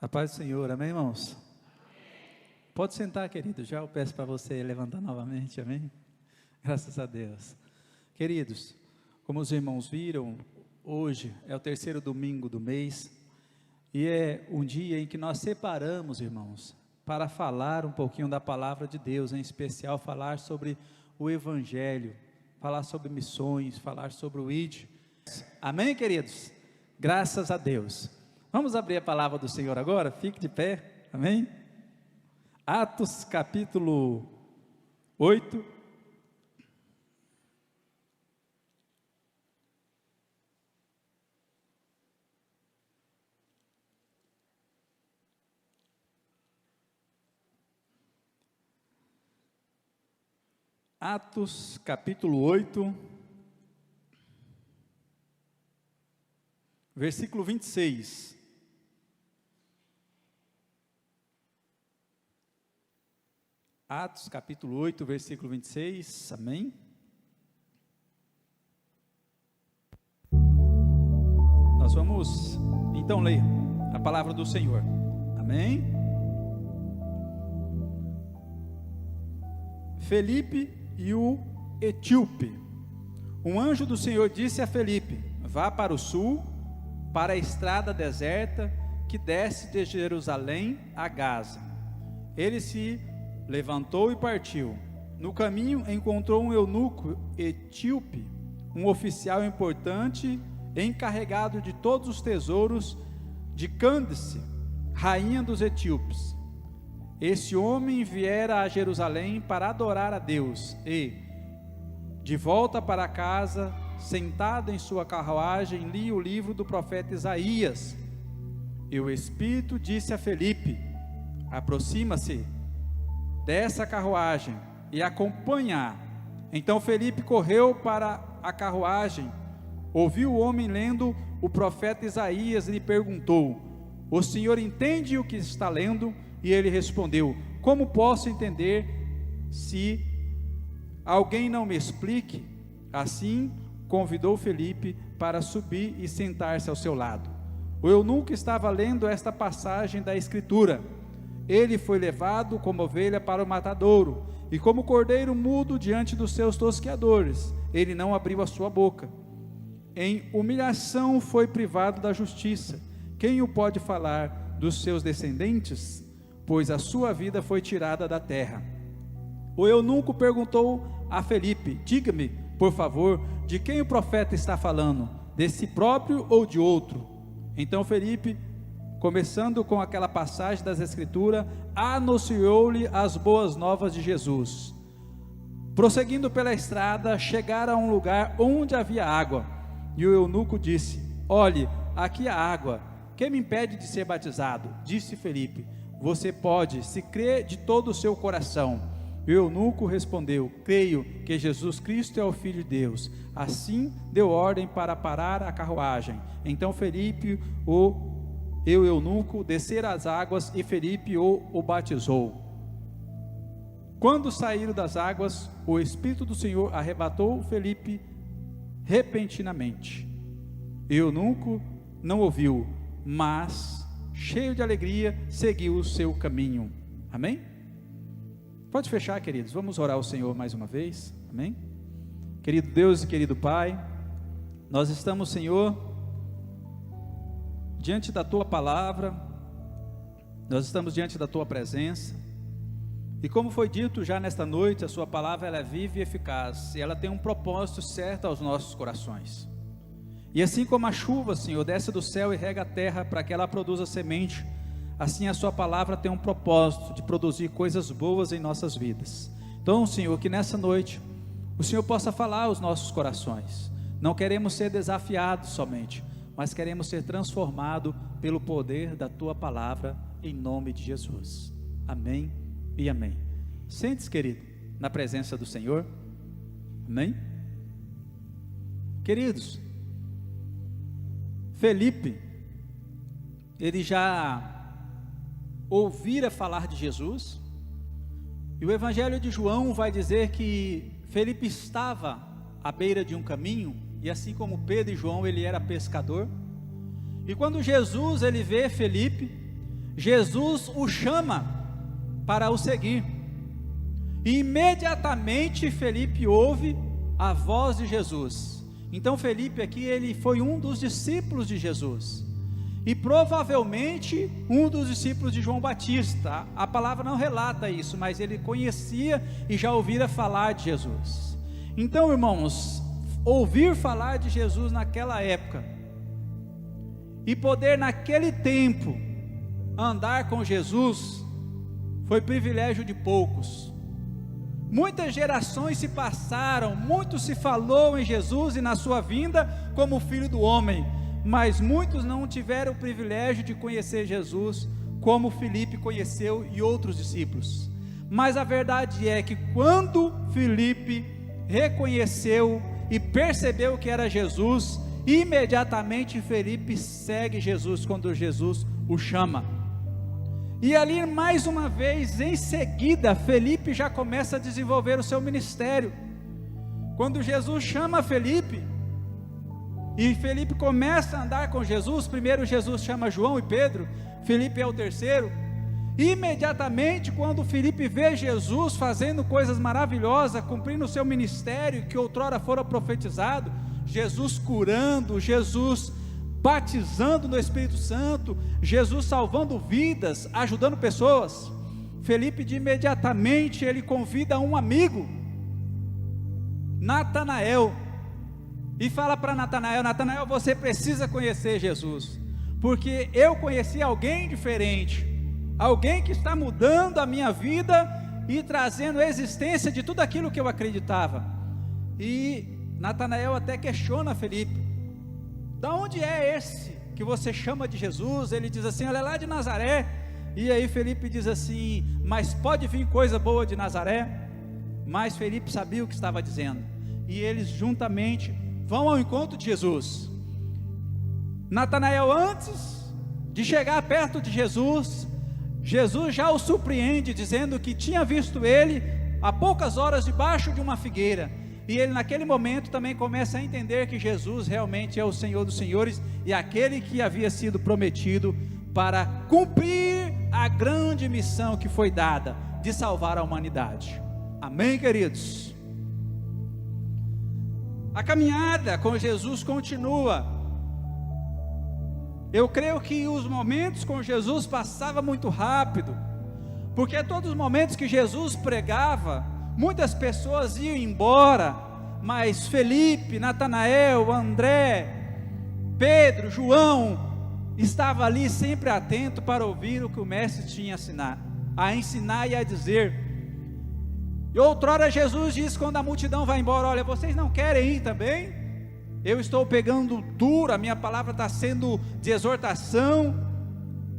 A paz do Senhor, amém, irmãos? Pode sentar, querido, já eu peço para você levantar novamente, amém? Graças a Deus. Queridos, como os irmãos viram, hoje é o terceiro domingo do mês, e é um dia em que nós separamos, irmãos, para falar um pouquinho da palavra de Deus, em especial falar sobre o Evangelho, falar sobre missões, falar sobre o ID. Amém, queridos? Graças a Deus. Vamos abrir a palavra do Senhor agora? Fique de pé, amém? Atos capítulo 8. Atos capítulo 8, versículo 26. Atos capítulo 8, versículo 26, amém? Nós vamos então ler a palavra do Senhor, amém? Felipe e o etíope. Um anjo do Senhor disse a Felipe: vá para o sul, para a estrada deserta que desce de Jerusalém a Gaza. Ele se levantou e partiu. No caminho encontrou um eunuco etíope, um oficial importante, encarregado de todos os tesouros de Cândice, rainha dos etíopes. Esse homem viera a Jerusalém para adorar a Deus e, de volta para casa, sentado em sua carruagem, lia o livro do profeta Isaías. E o Espírito disse a Felipe: aproxima-se dessa carruagem e acompanha. Então Felipe correu para a carruagem, ouviu o homem lendo o profeta Isaías e lhe perguntou: o senhor entende o que está lendo? E ele respondeu: como posso entender se alguém não me explique? Assim convidou Felipe para subir e sentar-se ao seu lado. O eunuco estava lendo esta passagem da Escritura: ele foi levado como ovelha para o matadouro, e como cordeiro mudo diante dos seus tosqueadores, ele não abriu a sua boca. Em humilhação foi privado da justiça. Quem o pode falar dos seus descendentes? Pois a sua vida foi tirada da terra. O eunuco perguntou a Felipe: diga-me, por favor, de quem o profeta está falando? Desse próprio ou de outro? Então Felipe, começando com aquela passagem das Escrituras, anunciou-lhe as boas novas de Jesus. Prosseguindo pela estrada, chegaram a um lugar onde havia água, e o eunuco disse: olhe, aqui há água, quem me impede de ser batizado? Disse Felipe: você pode, se crê de todo o seu coração. E o eunuco respondeu: creio que Jesus Cristo é o Filho de Deus. Assim deu ordem para parar a carruagem. Então Felipe e o eunuco desceram as águas, e Felipe o batizou. Quando saíram das águas, o Espírito do Senhor arrebatou Felipe repentinamente. E o eunuco não ouviu, mas, cheio de alegria, seguiu o seu caminho. Amém? Pode fechar, queridos, vamos orar ao Senhor mais uma vez, amém? Querido Deus e querido Pai, nós estamos, Senhor, diante da Tua palavra, nós estamos diante da Tua presença, e como foi dito já nesta noite, a Sua palavra ela é viva e eficaz, e ela tem um propósito certo aos nossos corações. E assim como a chuva, Senhor, desce do céu e rega a terra para que ela produza semente, assim a sua palavra tem um propósito de produzir coisas boas em nossas vidas. Então, Senhor, que nessa noite o Senhor possa falar aos nossos corações. Não queremos ser desafiados somente, mas queremos ser transformados pelo poder da tua palavra, em nome de Jesus. Amém e amém. Sente-se, querido, na presença do Senhor. Amém? Queridos, Felipe, ele já ouvira falar de Jesus, e o Evangelho de João vai dizer que Felipe estava à beira de um caminho, e assim como Pedro e João, ele era pescador, e quando Jesus ele vê Felipe, Jesus o chama para o seguir. E imediatamente Felipe ouve a voz de Jesus. Então Felipe aqui, ele foi um dos discípulos de Jesus, e provavelmente um dos discípulos de João Batista. A palavra não relata isso, mas ele conhecia e já ouvira falar de Jesus. Então, irmãos, ouvir falar de Jesus naquela época, e poder naquele tempo andar com Jesus, foi privilégio de poucos. Muitas gerações se passaram, muito se falou em Jesus e na sua vinda como Filho do Homem, mas muitos não tiveram o privilégio de conhecer Jesus como Felipe conheceu e outros discípulos. Mas a verdade é que quando Felipe reconheceu e percebeu que era Jesus, imediatamente Felipe segue Jesus quando Jesus o chama. E ali mais uma vez, em seguida, Felipe já começa a desenvolver o seu ministério. Quando Jesus chama Felipe, e Felipe começa a andar com Jesus, primeiro Jesus chama João e Pedro, Felipe é o terceiro. Imediatamente, quando Felipe vê Jesus fazendo coisas maravilhosas, cumprindo o seu ministério, que outrora fora profetizado, Jesus curando, Jesus batizando no Espírito Santo, Jesus salvando vidas, ajudando pessoas, Felipe de imediatamente ele convida um amigo, Natanael, e fala para Natanael: Natanael, você precisa conhecer Jesus, porque eu conheci alguém diferente, alguém que está mudando a minha vida e trazendo a existência de tudo aquilo que eu acreditava. E Natanael até questiona Felipe: da onde é esse que você chama de Jesus? Ele diz assim: olha, lá de Nazaré. E aí Felipe diz assim: mas pode vir coisa boa de Nazaré? Mas Felipe sabia o que estava dizendo, e eles juntamente vão ao encontro de Jesus. Natanael, antes de chegar perto de Jesus, Jesus já o surpreende, dizendo que tinha visto ele há poucas horas debaixo de uma figueira. E ele naquele momento também começa a entender que Jesus realmente é o Senhor dos senhores, e aquele que havia sido prometido para cumprir a grande missão que foi dada, de salvar a humanidade. Amém, queridos? A caminhada com Jesus continua. Eu creio que os momentos com Jesus passavam muito rápido, porque todos os momentos que Jesus pregava, muitas pessoas iam embora, mas Felipe, Natanael, André, Pedro, João, estava ali sempre atento para ouvir o que o mestre tinha a ensinar e a dizer. E outrora Jesus disse, quando a multidão vai embora: olha, vocês não querem ir também? Eu estou pegando duro, a minha palavra está sendo de exortação,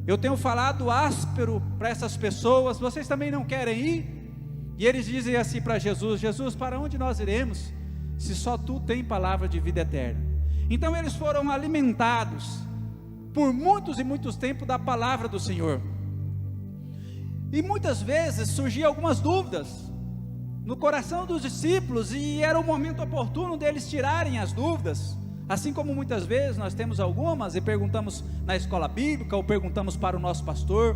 eu tenho falado áspero para essas pessoas, vocês também não querem ir? E eles dizem assim para Jesus: Jesus, para onde nós iremos, se só tu tem palavra de vida eterna? Então eles foram alimentados por muitos e muitos tempos da palavra do Senhor, e muitas vezes surgiam algumas dúvidas no coração dos discípulos, e era o momento oportuno deles tirarem as dúvidas, assim como muitas vezes nós temos algumas e perguntamos na escola bíblica, ou perguntamos para o nosso pastor.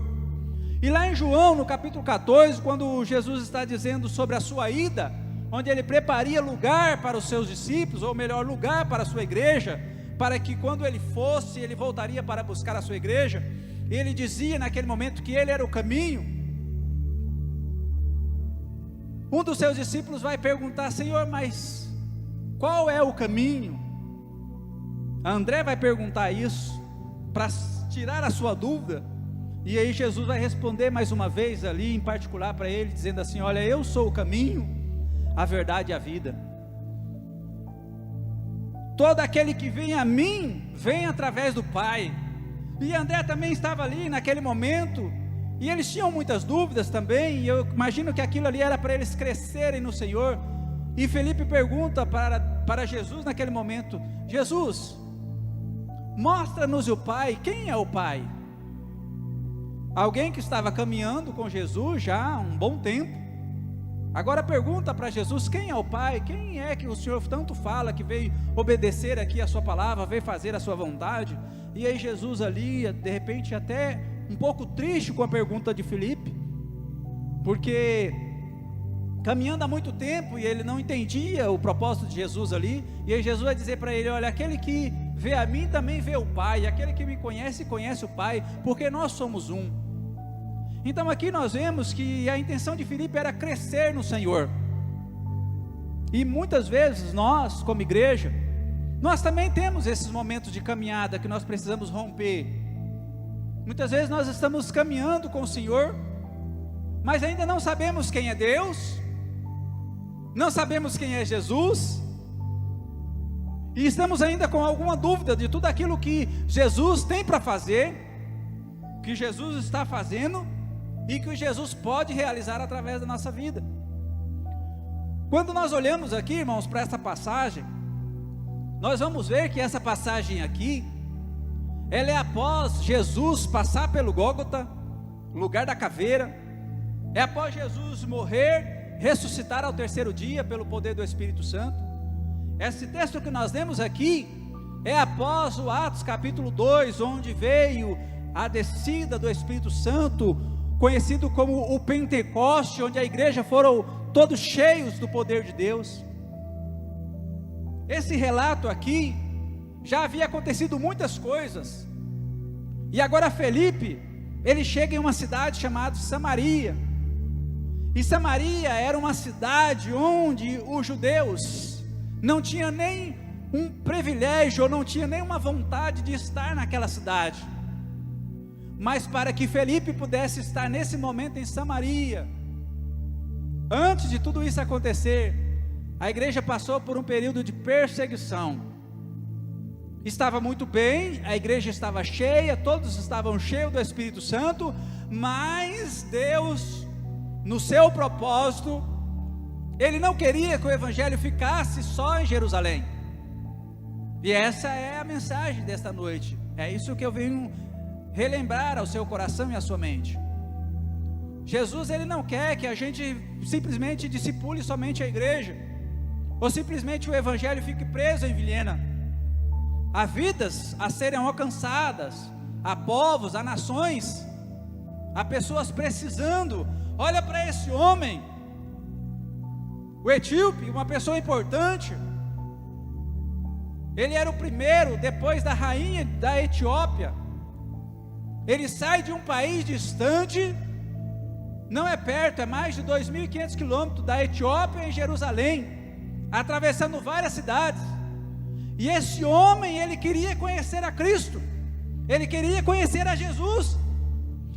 E lá em João, no capítulo 14, quando Jesus está dizendo sobre a sua ida, onde ele prepararia lugar para os seus discípulos, ou melhor, lugar para a sua igreja, para que quando ele fosse, ele voltaria para buscar a sua igreja. Ele dizia naquele momento que ele era o caminho. Um dos seus discípulos vai perguntar: Senhor, mas qual é o caminho? André vai perguntar isso, para tirar a sua dúvida. E aí Jesus vai responder mais uma vez ali, em particular para ele, dizendo assim: olha, eu sou o caminho, a verdade e a vida. Todo aquele que vem a mim, vem através do Pai. E André também estava ali naquele momento, e eles tinham muitas dúvidas também, e eu imagino que aquilo ali era para eles crescerem no Senhor. E Felipe pergunta para Jesus naquele momento: Jesus, mostra-nos o Pai. Quem é o Pai? Alguém que estava caminhando com Jesus já há um bom tempo, agora pergunta para Jesus: quem é o Pai? Quem é que o Senhor tanto fala, que veio obedecer aqui a sua palavra, veio fazer a sua vontade? E aí Jesus ali, de repente até um pouco triste com a pergunta de Filipe, porque caminhando há muito tempo e ele não entendia o propósito de Jesus ali, e aí Jesus vai dizer para ele: olha, aquele que vê a mim também vê o Pai, aquele que me conhece, conhece o Pai, porque nós somos um. Então aqui nós vemos que a intenção de Filipe era crescer no Senhor, e muitas vezes nós, como igreja, nós também temos esses momentos de caminhada que nós precisamos romper. Muitas vezes nós estamos caminhando com o Senhor, mas ainda não sabemos quem é Deus, não sabemos quem é Jesus, e estamos ainda com alguma dúvida de tudo aquilo que Jesus tem para fazer, que Jesus está fazendo, e que Jesus pode realizar através da nossa vida. Quando nós olhamos aqui, irmãos, para essa passagem, nós vamos ver que essa passagem aqui, ela é após Jesus passar pelo Gólgota, lugar da caveira, é após Jesus morrer, ressuscitar ao terceiro dia pelo poder do Espírito Santo. Esse texto que nós lemos aqui é após o Atos capítulo 2, onde veio a descida do Espírito Santo, conhecido como o Pentecoste, onde a igreja foram todos cheios do poder de Deus. Esse relato aqui, já havia acontecido muitas coisas, e agora Felipe, ele chega em uma cidade chamada Samaria, e Samaria era uma cidade onde os judeus não tinham nem um privilégio, ou não tinham nem uma vontade de estar naquela cidade, mas para que Felipe pudesse estar nesse momento em Samaria, antes de tudo isso acontecer, a igreja passou por um período de perseguição. Estava muito bem, a igreja estava cheia, todos estavam cheios do Espírito Santo, mas Deus, no seu propósito, Ele não queria que o evangelho ficasse só em Jerusalém. E essa é a mensagem desta noite, é isso que eu venho relembrar ao seu coração e à sua mente. Jesus, Ele não quer que a gente simplesmente discipule somente a igreja, ou simplesmente o evangelho fique preso em Vilhena. Há vidas a serem alcançadas, há povos, há nações, há pessoas precisando. Olha para esse homem, o etíope, uma pessoa importante. Ele era o primeiro, depois da rainha da Etiópia. Ele sai de um país distante, não é perto, é mais de 2.500 quilômetros da Etiópia em Jerusalém, atravessando várias cidades. E esse homem, ele queria conhecer a Cristo, ele queria conhecer a Jesus,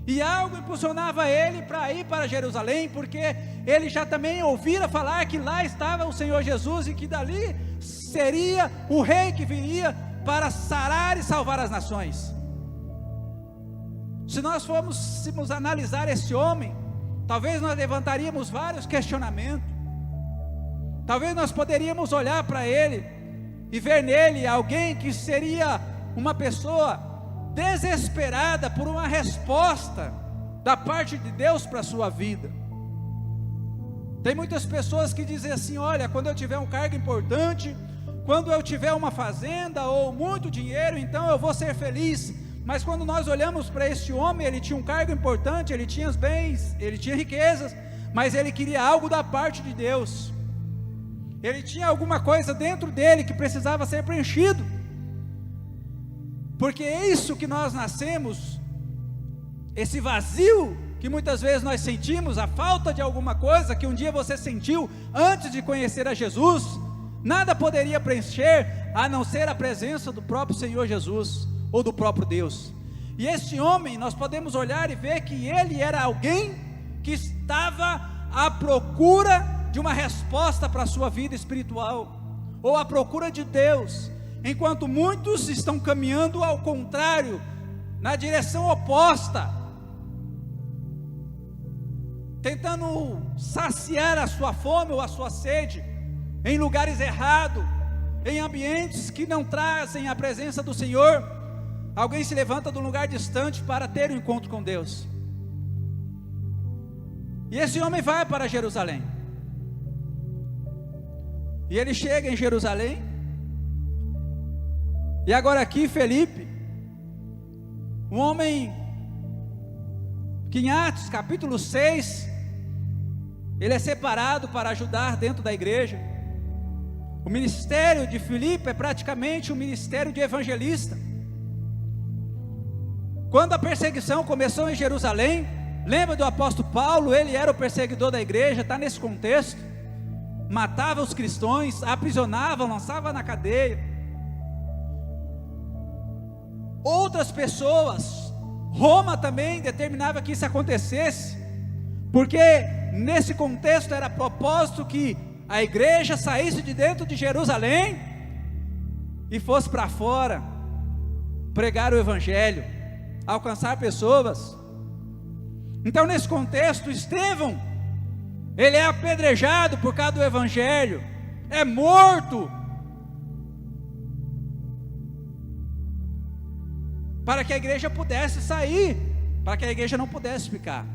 e algo impulsionava ele para ir para Jerusalém, porque ele já também ouvira falar que lá estava o Senhor Jesus, e que dali seria o rei que viria para sarar e salvar as nações. Se nós fôssemos analisar esse homem, talvez nós levantaríamos vários questionamentos. Talvez nós poderíamos olhar para ele e ver nele alguém que seria uma pessoa desesperada por uma resposta da parte de Deus para a sua vida. Tem muitas pessoas que dizem assim: olha, quando eu tiver um cargo importante, quando eu tiver uma fazenda ou muito dinheiro, então eu vou ser feliz. Mas quando nós olhamos para esse homem, ele tinha um cargo importante, ele tinha os bens, ele tinha riquezas, mas ele queria algo da parte de Deus. Ele tinha alguma coisa dentro dele que precisava ser preenchido, porque é isso que nós nascemos, esse vazio que muitas vezes nós sentimos, a falta de alguma coisa que um dia você sentiu antes de conhecer a Jesus, nada poderia preencher a não ser a presença do próprio Senhor Jesus, ou do próprio Deus. E esse homem, nós podemos olhar e ver que ele era alguém que estava à procura de uma resposta para a sua vida espiritual, ou à procura de Deus, enquanto muitos estão caminhando ao contrário, na direção oposta, tentando saciar a sua fome ou a sua sede, em lugares errados, em ambientes que não trazem a presença do Senhor. Alguém se levanta de um lugar distante para ter um encontro com Deus, e esse homem vai para Jerusalém, e ele chega em Jerusalém, e agora aqui Felipe, um homem que em Atos capítulo 6, ele é separado para ajudar dentro da igreja. O ministério de Filipe é praticamente um ministério de evangelista. Quando a perseguição começou em Jerusalém, lembra do apóstolo Paulo? Ele era o perseguidor da igreja, está nesse contexto. Matava os cristãos, aprisionava, lançava na cadeia. Outras pessoas, Roma também determinava que isso acontecesse, porque nesse contexto era propósito que a igreja saísse de dentro de Jerusalém e fosse para fora, pregar o evangelho, alcançar pessoas. Então nesse contexto, Estevão, ele é apedrejado por causa do evangelho, é morto, para que a igreja pudesse sair, para que a igreja não pudesse ficar.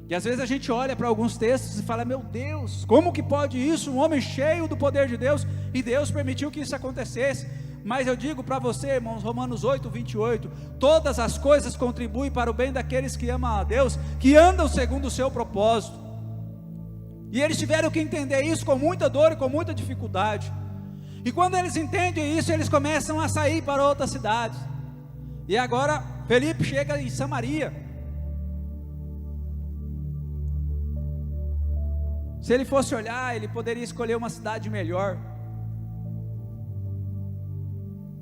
E às vezes a gente olha para alguns textos e fala: meu Deus, como que pode isso? Um homem cheio do poder de Deus, e Deus permitiu que isso acontecesse. Mas eu digo para você, irmãos, Romanos 8, 28, todas as coisas contribuem para o bem daqueles que amam a Deus, que andam segundo o seu propósito. E eles tiveram que entender isso com muita dor e com muita dificuldade. E quando eles entendem isso, eles começam a sair para outras cidades. E agora Felipe chega em Samaria. Se ele fosse olhar, ele poderia escolher uma cidade melhor,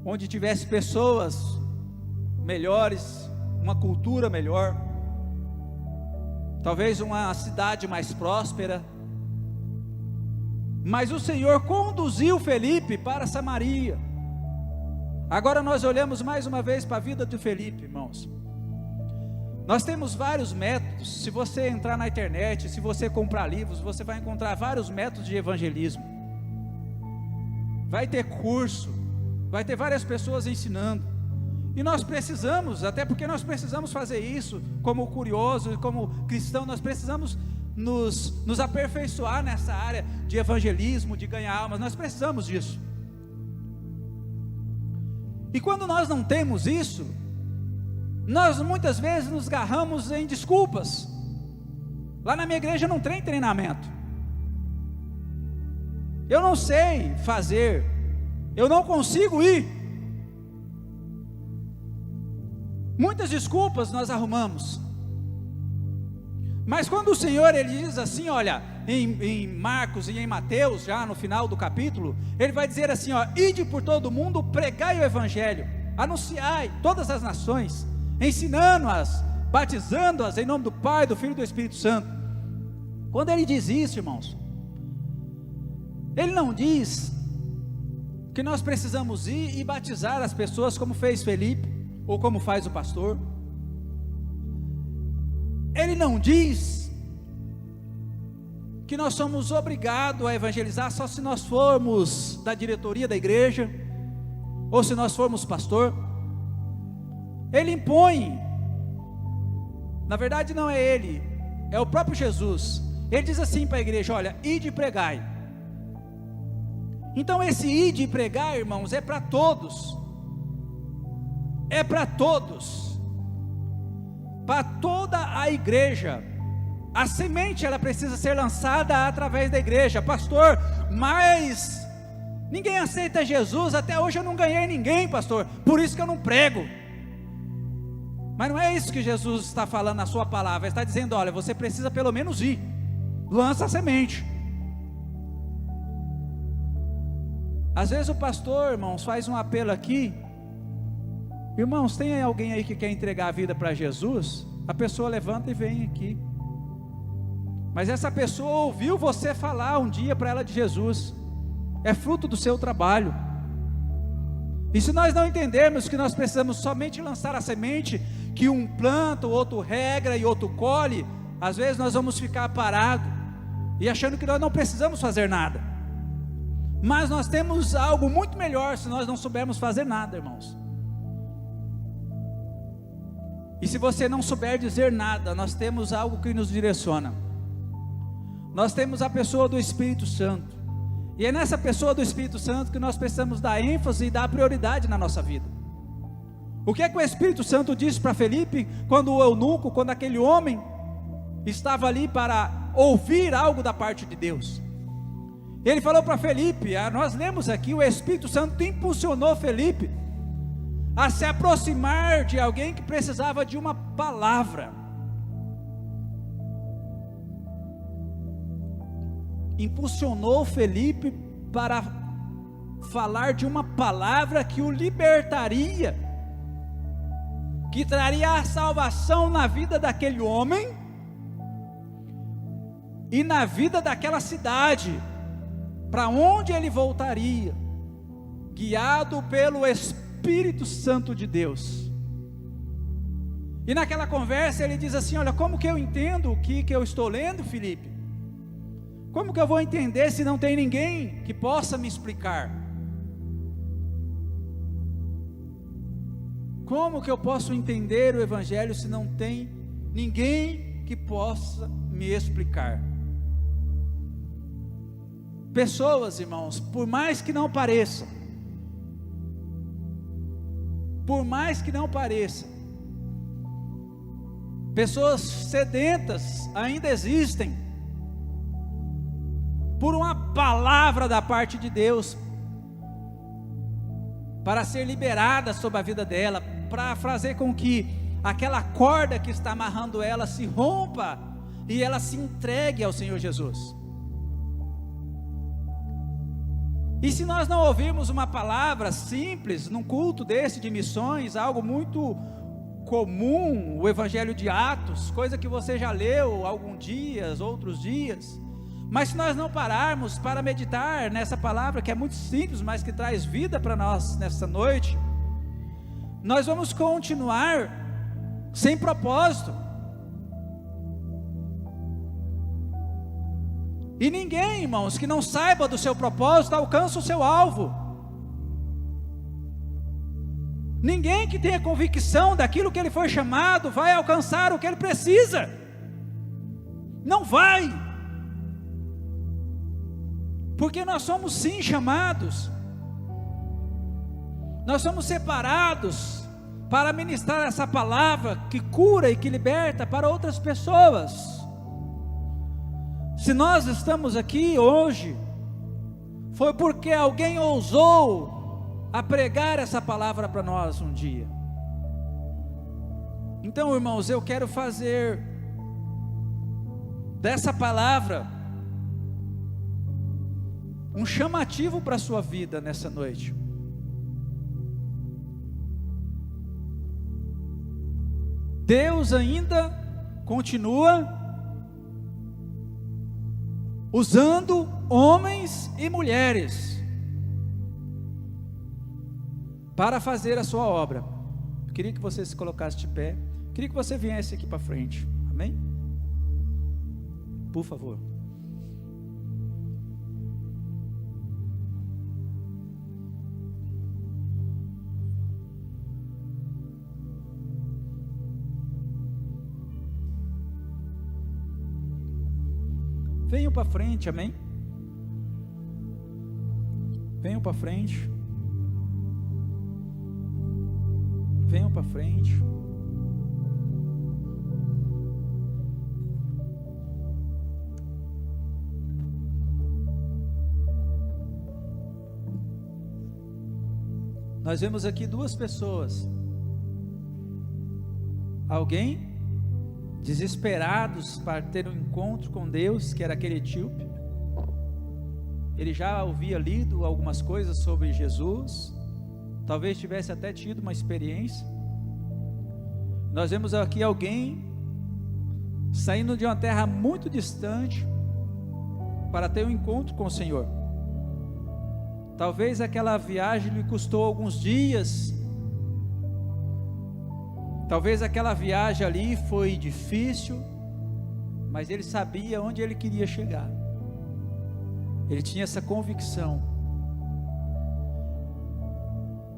onde tivesse pessoas melhores, uma cultura melhor, talvez uma cidade mais próspera. Mas o Senhor conduziu Felipe para Samaria. Agora nós olhamos mais uma vez para a vida de Felipe, irmãos. Nós temos vários métodos. Se você entrar na internet, se você comprar livros, você vai encontrar vários métodos de evangelismo. Vai ter curso, vai ter várias pessoas ensinando. E nós precisamos, até porque nós precisamos fazer isso, como curioso, como cristão, nós precisamos nos aperfeiçoar nessa área de evangelismo, de ganhar almas. Nós precisamos disso. E quando nós não temos isso, nós muitas vezes nos agarramos em desculpas. Lá na minha igreja não tem treinamento, eu não sei fazer, eu não consigo ir. Muitas desculpas nós arrumamos. Mas quando o Senhor ele diz assim, olha, em Marcos e em Mateus, já no final do capítulo, ele vai dizer assim, ó: ide por todo mundo, pregai o evangelho, anunciai todas as nações, ensinando-as, batizando-as em nome do Pai, do Filho e do Espírito Santo. Quando ele diz isso, irmãos, ele não diz que nós precisamos ir e batizar as pessoas como fez Felipe, ou como faz o pastor. Ele não diz que nós somos obrigados a evangelizar só se nós formos da diretoria da igreja, ou se nós formos pastor. Ele impõe, na verdade não é ele, é o próprio Jesus. Ele diz assim para a igreja: olha, ide e pregai. Então esse ide e pregar, irmãos, é para todos, é para todos, para toda a igreja. A semente ela precisa ser lançada através da igreja. Pastor, mas ninguém aceita Jesus, até hoje eu não ganhei ninguém, pastor, por isso que eu não prego. Mas não é isso que Jesus está falando na sua palavra. Ele está dizendo: olha, você precisa pelo menos ir, lança a semente. Às vezes o pastor, irmãos, faz um apelo aqui. Irmãos, tem alguém aí que quer entregar a vida para Jesus? A pessoa levanta e vem aqui. Mas essa pessoa ouviu você falar um dia para ela de Jesus, é fruto do seu trabalho. E se nós não entendermos que nós precisamos somente lançar a semente, que um planta, o outro rega e outro colhe, às vezes nós vamos ficar parados e achando que nós não precisamos fazer nada. Mas nós temos algo muito melhor se nós não soubermos fazer nada, irmãos. E se você não souber dizer nada, nós temos algo que nos direciona. Nós temos a pessoa do Espírito Santo. E é nessa pessoa do Espírito Santo que nós precisamos dar ênfase e dar prioridade na nossa vida. O que é que o Espírito Santo disse para Felipe, quando o eunuco, quando aquele homem estava ali para ouvir algo da parte de Deus? Ele falou para Felipe, nós lemos aqui, o Espírito Santo impulsionou Felipe a se aproximar de alguém que precisava de uma palavra. Impulsionou Felipe para falar de uma palavra que o libertaria, que traria a salvação na vida daquele homem e na vida daquela cidade, para onde ele voltaria, guiado pelo Espírito Santo de Deus. E naquela conversa ele diz assim: olha, como que eu entendo o que eu estou lendo, Felipe? Como que eu vou entender se não tem ninguém que possa me explicar? Como que eu posso entender o Evangelho se não tem ninguém que possa me explicar? Pessoas, irmãos, por mais que não pareça, pessoas sedentas ainda existem por uma palavra da parte de Deus, para ser liberada sobre a vida dela, para fazer com que aquela corda que está amarrando ela se rompa e ela se entregue ao Senhor Jesus. E se nós não ouvirmos uma palavra simples num culto desse de missões, algo muito comum, o Evangelho de Atos, coisa que você já leu alguns dias, outros dias, mas se nós não pararmos para meditar nessa palavra que é muito simples, mas que traz vida para nós nessa noite, nós vamos continuar sem propósito. E ninguém, irmãos, que não saiba do seu propósito alcança o seu alvo. Ninguém que tenha convicção daquilo que ele foi chamado vai alcançar o que ele precisa. Não vai. Porque nós somos sim chamados, nós somos separados para ministrar essa palavra que cura e que liberta para outras pessoas. Se nós estamos aqui hoje, foi porque alguém ousou a pregar essa palavra para nós um dia. Então, irmãos, eu quero fazer dessa palavra um chamativo para a sua vida nessa noite. Deus ainda continua usando homens e mulheres para fazer a sua obra. Eu queria que você se colocasse de pé. Eu queria que você viesse aqui para frente. Amém? Por favor. Venham para frente, amém? Venham para frente. Venham para frente. Nós vemos aqui duas pessoas. Alguém desesperados para ter um encontro com Deus, que era aquele etíope. Ele já havia lido algumas coisas sobre Jesus, talvez tivesse até tido uma experiência. Nós vemos aqui alguém saindo de uma terra muito distante para ter um encontro com o Senhor. Talvez aquela viagem lhe custou alguns dias. Talvez aquela viagem ali foi difícil, mas ele sabia onde ele queria chegar. Ele tinha essa convicção.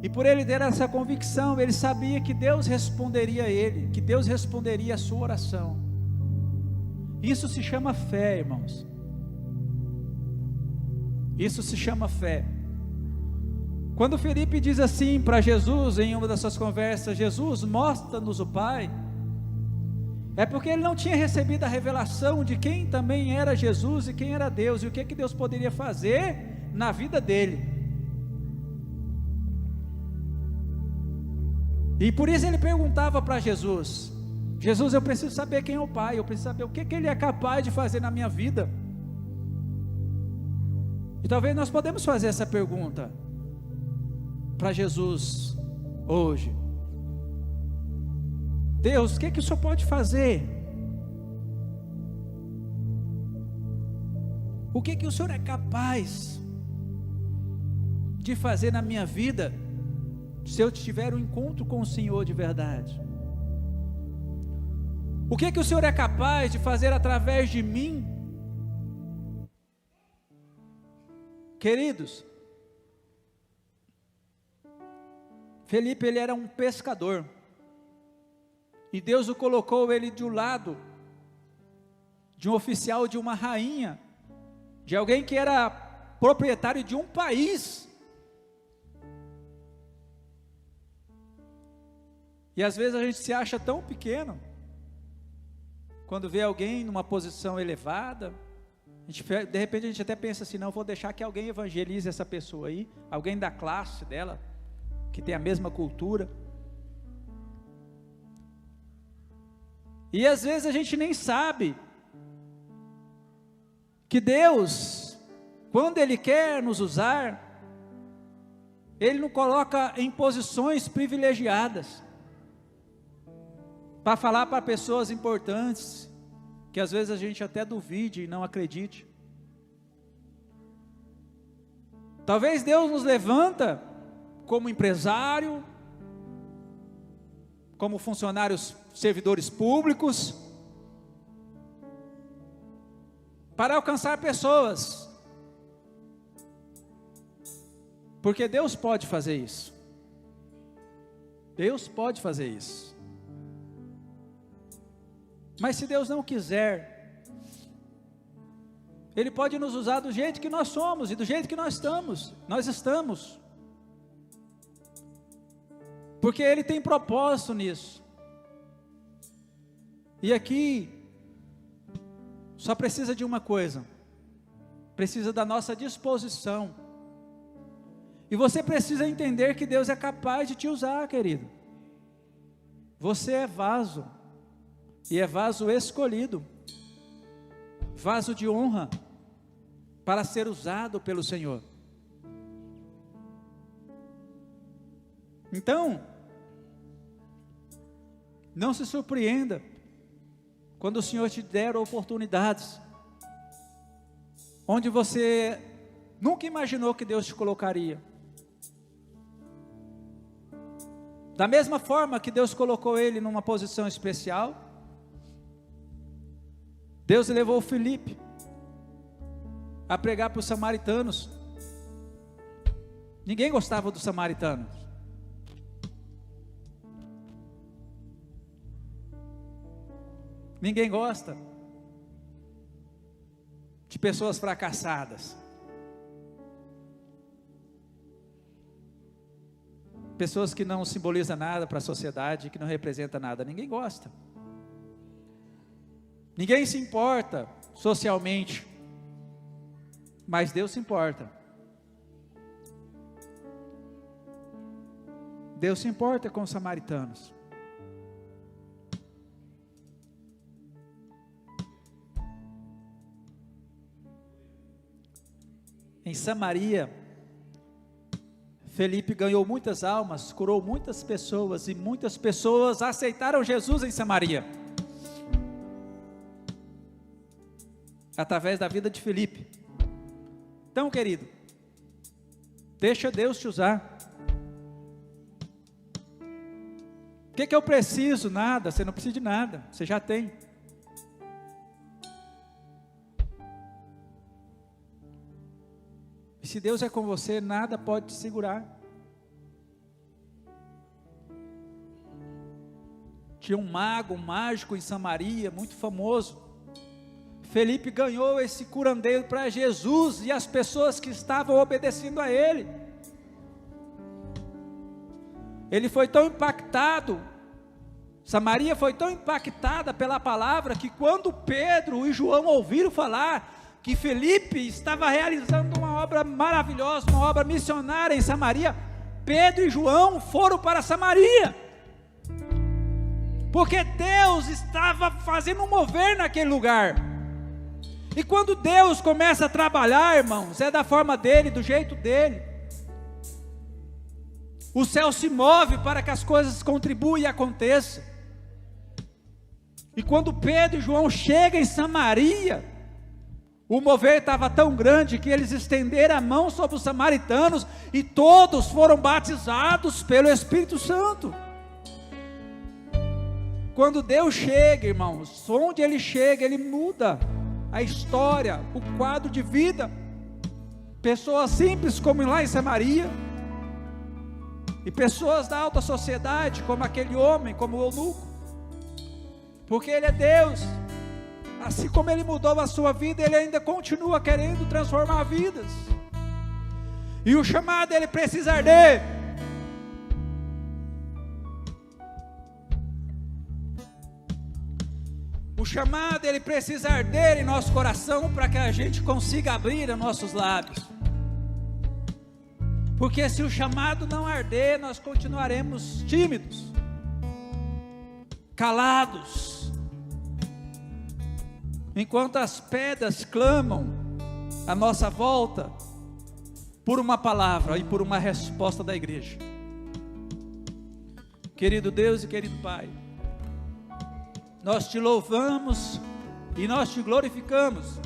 E por ele ter essa convicção, ele sabia que Deus responderia a ele, que Deus responderia a sua oração. Isso se chama fé, irmãos. Isso se chama fé. Quando Felipe diz assim para Jesus, em uma das suas conversas: Jesus, mostra-nos o Pai, é porque ele não tinha recebido a revelação de quem também era Jesus e quem era Deus, e o que Deus poderia fazer na vida dele. E por isso ele perguntava para Jesus: Jesus, eu preciso saber quem é o Pai, eu preciso saber o que Ele é capaz de fazer na minha vida. E talvez nós podemos fazer essa pergunta para Jesus hoje: Deus, o que o Senhor pode fazer? O que o Senhor é capaz de fazer na minha vida, se eu tiver um encontro com o Senhor de verdade? O que o Senhor é capaz de fazer através de mim? Queridos, Felipe, ele era um pescador, e Deus o colocou ele de um lado de um oficial de uma rainha, de alguém que era proprietário de um país. E às vezes a gente se acha tão pequeno quando vê alguém numa posição elevada. De repente a gente até pensa assim: não, vou deixar que alguém evangelize essa pessoa aí, alguém da classe dela, que tem a mesma cultura. E às vezes a gente nem sabe que Deus, quando Ele quer nos usar, Ele nos coloca em posições privilegiadas, para falar para pessoas importantes, que às vezes a gente até duvide e não acredite. Talvez Deus nos levanta como empresário, como funcionários, servidores públicos, para alcançar pessoas, porque Deus pode fazer isso. Deus pode fazer isso. Mas se Deus não quiser, Ele pode nos usar do jeito que nós somos e do jeito que nós estamos, porque Ele tem propósito nisso. E aqui só precisa de uma coisa: precisa da nossa disposição. E você precisa entender que Deus é capaz de te usar, querido. Você é vaso, e é vaso escolhido, vaso de honra, para ser usado pelo Senhor. Então, não se surpreenda quando o Senhor te der oportunidades onde você nunca imaginou que Deus te colocaria. Da mesma forma que Deus colocou ele numa posição especial, Deus levou o Felipe a pregar para os samaritanos. Ninguém gostava dos samaritanos. Ninguém gosta de pessoas fracassadas, pessoas que não simbolizam nada para a sociedade, que não representam nada. Ninguém gosta. Ninguém se importa socialmente, mas Deus se importa. Deus se importa com os samaritanos. Em Samaria, Felipe ganhou muitas almas, curou muitas pessoas, e muitas pessoas aceitaram Jesus em Samaria, através da vida de Felipe. Então, querido, deixa Deus te usar. O que eu preciso? Nada. Você não precisa de nada, você já tem. E se Deus é com você, nada pode te segurar. Tinha um mago, um mágico em Samaria, muito famoso. Felipe ganhou esse curandeiro para Jesus e as pessoas que estavam obedecendo a ele. ele foi tão impactado, Samaria foi tão impactada pela palavra, que quando Pedro e João ouviram falar que Felipe estava realizando uma obra maravilhosa, uma obra missionária em Samaria, Pedro e João foram para Samaria, porque Deus estava fazendo um mover naquele lugar. E quando Deus começa a trabalhar, irmãos, é da forma dele, do jeito dele. O céu se move para que as coisas contribuam e aconteçam. E quando Pedro e João chegam em Samaria, o mover estava tão grande que eles estenderam a mão sobre os samaritanos e todos foram batizados pelo Espírito Santo. Quando Deus chega, irmãos, onde Ele chega, Ele muda a história, o quadro de vida. Pessoas simples como lá em Samaria, e pessoas da alta sociedade, como aquele homem, como o eunuco, porque Ele é Deus. Assim como Ele mudou a sua vida, Ele ainda continua querendo transformar vidas. E o chamado, ele precisa arder. O chamado, ele precisa arder em nosso coração, para que a gente consiga abrir os nossos lábios. Porque se o chamado não arder, nós continuaremos tímidos, calados, enquanto as pedras clamam à nossa volta por uma palavra e por uma resposta da igreja. Querido Deus e querido Pai, nós te louvamos e nós te glorificamos,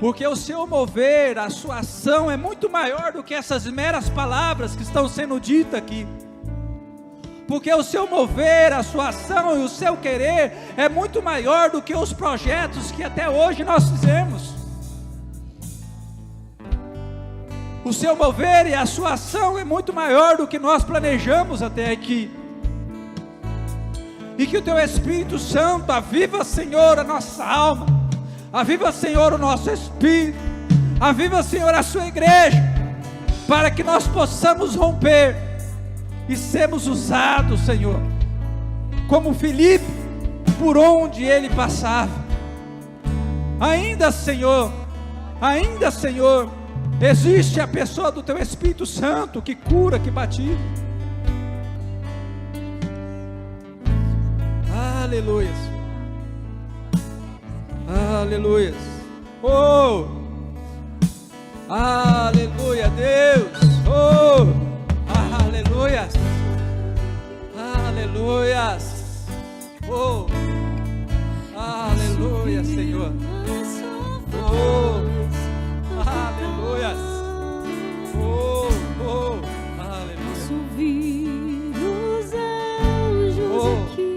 porque o seu mover, a sua ação é muito maior do que essas meras palavras que estão sendo ditas aqui. Porque o seu mover, a sua ação e o seu querer é muito maior do que os projetos que até hoje nós fizemos. O seu mover e a sua ação é muito maior do que nós planejamos até aqui. E que o teu Espírito Santo aviva, Senhor, a nossa alma, aviva, Senhor, o nosso espírito, aviva, Senhor, a sua igreja, para que nós possamos romper e sermos usados, Senhor, como Felipe, por onde ele passava. Ainda, Senhor, existe a pessoa do teu Espírito Santo, que cura, que batiza. Aleluias, aleluias, oh, aleluia, Deus, oh, aleluias, aleluias, oh, aleluia, Senhor, oh, aleluias, oh, oh, aleluia. Posso ouvir os anjos aqui.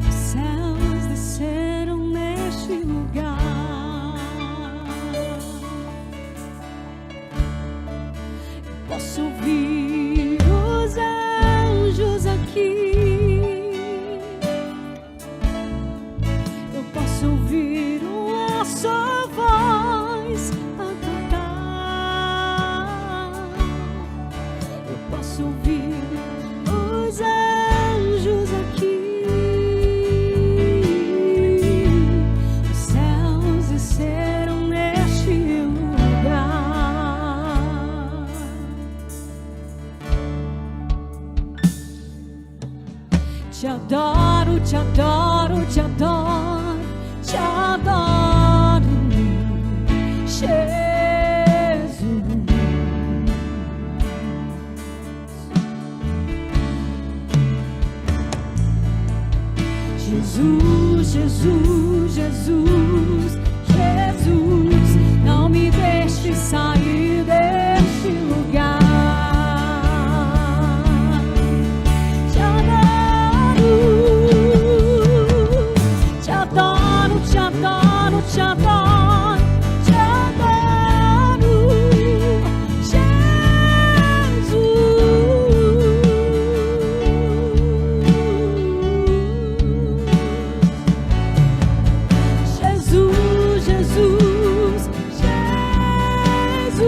Os céus desceram neste lugar. Posso ouvir os anjos aqui. Eu posso ouvir a sua voz a cantar. Eu posso ouvir os anjos aqui. Os céus desceram neste lugar. Te adoro, te adoro, te adoro, te adoro, Jesus. Jesus, Jesus, Jesus, Jesus, não me deixe sair deste lugar. Te adoro, te adoro, te adoro, te adoro, te adoro, Jesus, Jesus, Jesus.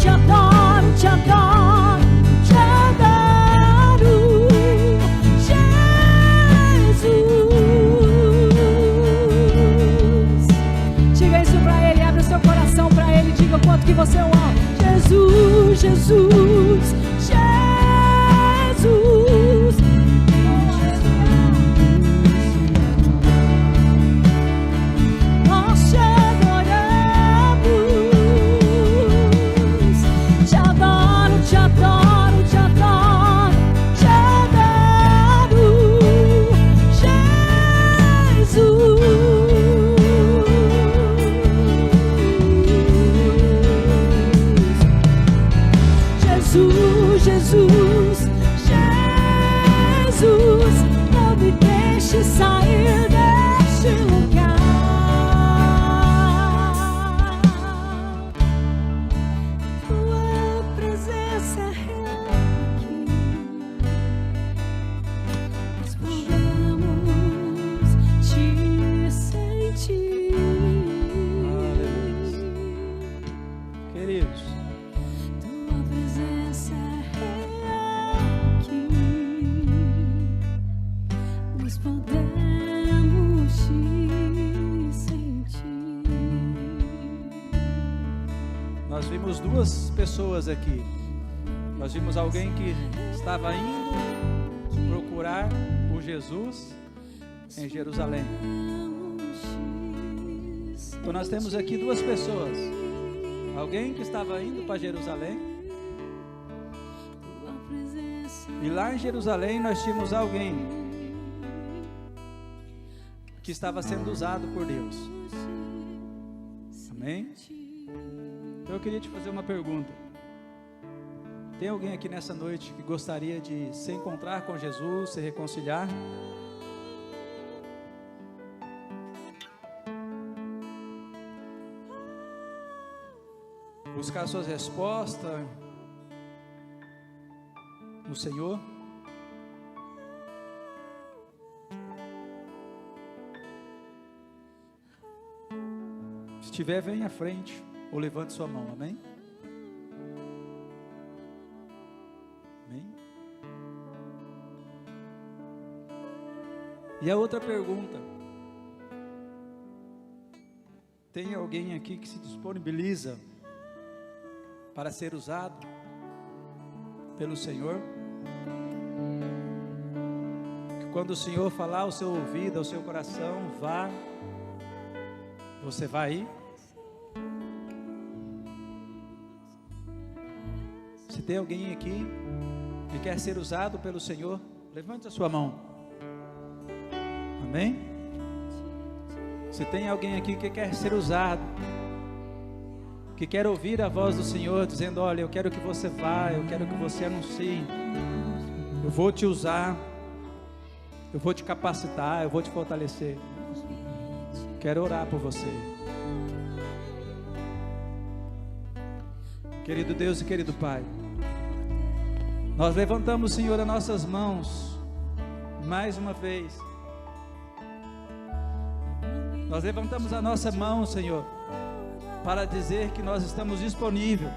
te adoro, te adoro, te adoro, Jesus. Diga isso pra Ele, abre o seu coração pra Ele, diga o quanto que você o ama. Jesus, Jesus, Jesus. Nós te adoramos, te adoro, te adoro, te adoro, te adoro, Jesus, Jesus, Jesus, não me deixe sair deste lugar. Tua presença é real aqui. Nós podemos te sentir. Queridos, Tua presença é real aqui. Nós podemos te sentir. nós vimos duas pessoas aqui. Nós vimos alguém que estava indo procurar por Jesus em Jerusalém. Então nós temos aqui duas pessoas. Alguém que estava indo para Jerusalém. E lá em Jerusalém nós tínhamos alguém que estava sendo usado por Deus. Amém? Então eu queria te fazer uma pergunta. Tem alguém aqui nessa noite que gostaria de se encontrar com Jesus, se reconciliar? Buscar suas respostas no Senhor? Se tiver, venha à frente ou levante sua mão, amém? Amém? E a outra pergunta: tem alguém aqui que se disponibiliza para ser usado pelo Senhor? Que quando o Senhor falar ao seu ouvido, ao seu coração, vá, você vai ir? Se tem alguém aqui que quer ser usado pelo Senhor, levante a sua mão. Amém? Se tem alguém aqui que quer ser usado, que quer ouvir a voz do Senhor dizendo: olha, eu quero que você vá, eu quero que você anuncie, eu vou te usar, eu vou te capacitar, eu vou te fortalecer. Quero orar por você. Querido Deus e querido Pai, nós levantamos, Senhor, as nossas mãos mais uma vez. Nós levantamos a nossa mão, Senhor, para dizer que nós estamos disponíveis,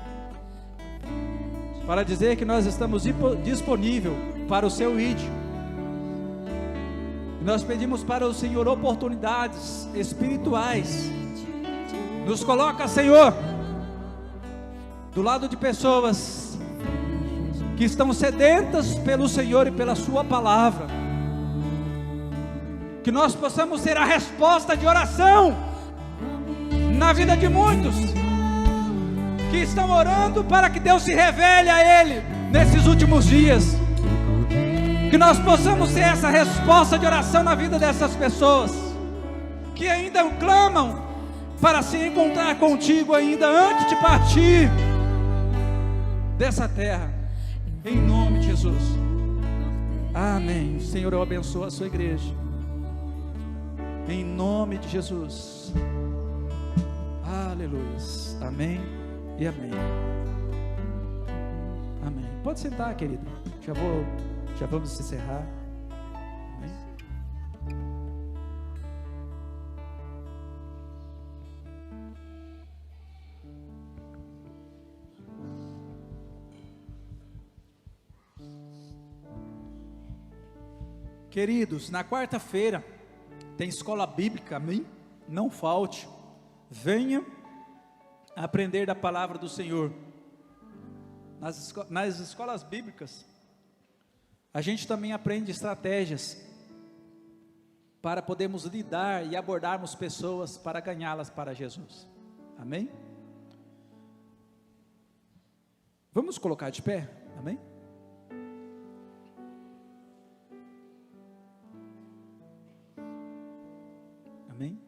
para dizer que nós estamos disponíveis para o seu ídolo. E nós pedimos para o Senhor oportunidades espirituais. Nos coloca, Senhor, do lado de pessoas que estão sedentas pelo Senhor e pela sua palavra. Que nós possamos ser a resposta de oração na vida de muitos que estão orando para que Deus se revele a Ele nesses últimos dias. Que nós possamos ser essa resposta de oração na vida dessas pessoas que ainda clamam para se encontrar contigo ainda antes de partir dessa terra, em nome de Jesus. Amém. Senhor, eu abençoo a sua igreja em nome de Jesus. Aleluia. Amém e amém. Amém. Pode sentar, querido. Já vamos encerrar. Amém. Queridos, na quarta-feira tem escola bíblica, amém? Não falte, venha aprender da palavra do Senhor. Nas escolas bíblicas, a gente também aprende estratégias para podermos lidar e abordarmos pessoas para ganhá-las para Jesus, amém? Vamos colocar de pé, amém? Amém?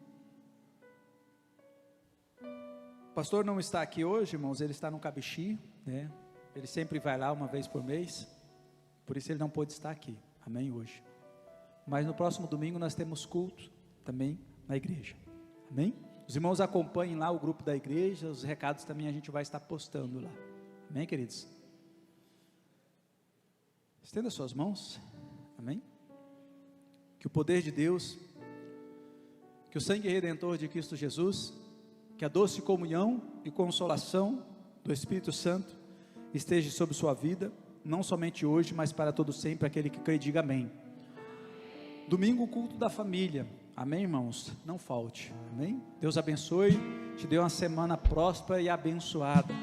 O pastor não está aqui hoje, irmãos, ele está no Cabixi, né? Ele sempre vai lá uma vez por mês, por isso ele não pôde estar aqui, amém, hoje. Mas no próximo domingo nós temos culto também na igreja, amém? Os irmãos acompanhem lá o grupo da igreja, os recados também a gente vai estar postando lá, amém, queridos? Estenda suas mãos, amém? Que o poder de Deus, que o sangue redentor de Cristo Jesus, que a doce comunhão e consolação do Espírito Santo esteja sobre sua vida, não somente hoje, mas para todo sempre. Aquele que crê, diga amém. Domingo, o culto da família, amém, irmãos? Não falte, amém? Deus abençoe, te dê uma semana próspera e abençoada.